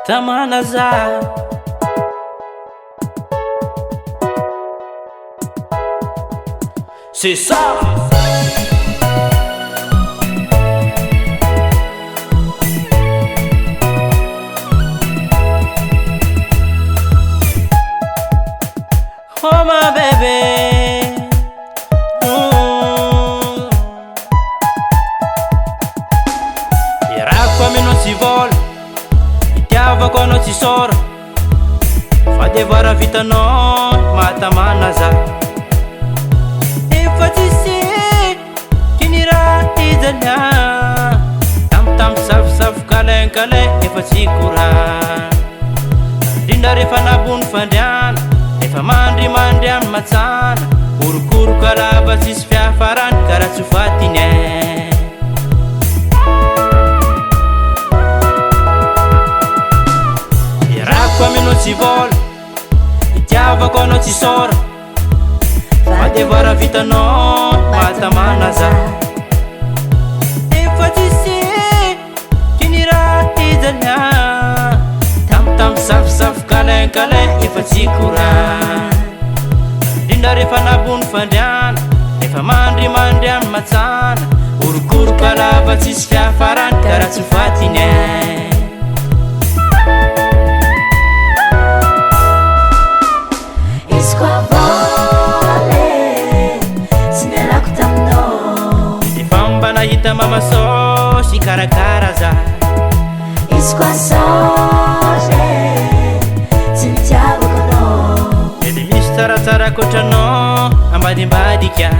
tamanaza c'est ça. Oh my baby, irako aminao tsy vola, itiavako anao tsy sora, fa devara vitanao mahatamana za. Efa tsisy kiniraha ijalia, tamtam safosafo kalain-kalay efa tsy korana, indrindra rehefa nabony fandriana, efa mandrimandry amin'ny matsana, orokoroka lava tsisy fiafarany karaha tsy ho fatiny e. Irako aminao tsy vola, itiavako anao tsy sora, fa devara vitanao mahatamana za. Efa tsisy kiniraha ijalia, tamtam safosafo kalain-kalay efa tsy korana, indrindra rehefa nabony fandriana, efa mandrimandry amin'ny matsana, orokoroka lava tsisy fiafarany karaha tsy ho fatiny e. Nahita mama sosy karakara za, izy koa sosy tsy nitiavako anao, edy misy tsaratsara kotranao ambadimbadika.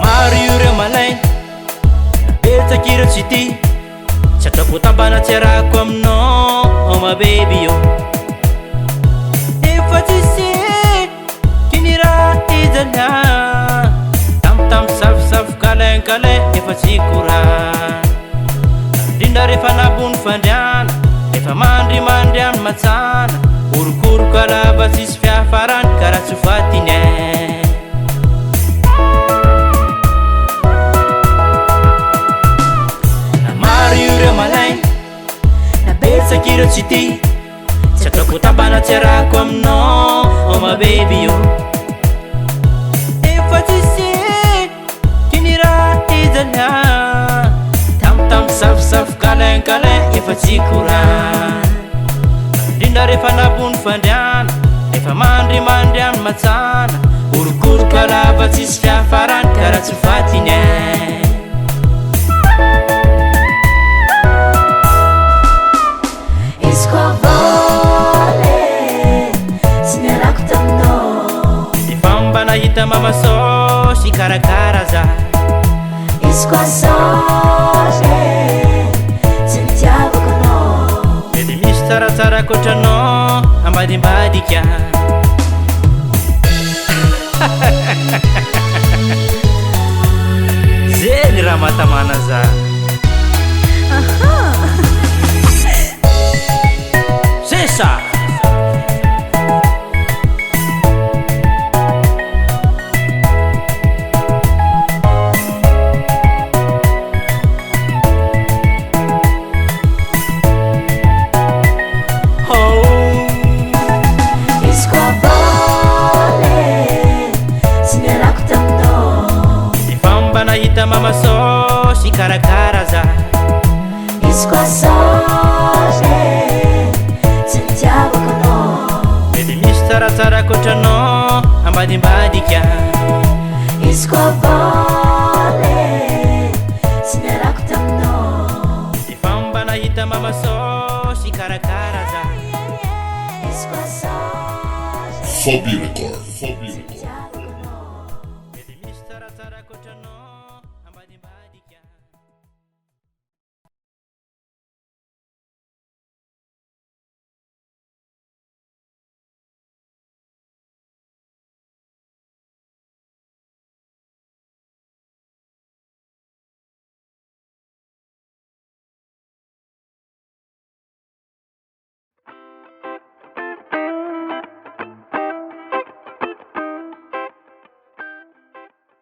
Maro ireo malaina nabetsaka ireo tsy tia, tsy ataoko tambana tsy arako aminao, oh my baby yo. Efa tsisy kiniraha ijalia, tamtam safosafo kalain-kalay efa tsy korana, indrindra rehefa nabony fandriana, efa mandrimandry amin'ny matsana, orokoroka lava tsisy fiafarany karaha tsy ho fatiny e. Maro ireo malaina nabetsaka ireo tsy tia, tsy ataoko tambana tsy arako aminao, oh my baby yo. Efa tsisy kiniraha ijalia, tamtam safosafo kalain-kalay efa tsy korana, indrindra rehefa nabony fandriana, efa mandrimandry amin'ny matsana, orokoroka lava tsisy fiafarany karaha tsy ho fatiny e. Nahita mama sosy karakara za, izy koa sosy tsy nitiavako anao, edy misy tsaratsara kotranao ambadimbadika. Zeny raha mahatamana za. C'est ça. Nahita mama sosy karakara za, izy koa sosy tsy nitiavako anao, edy misy tsaratsara kotranao ambadimbadika. izy koa voly tsy niarako taminao, efa mba nahita mama sosy karakara za, izy koa sosy Phobie Records.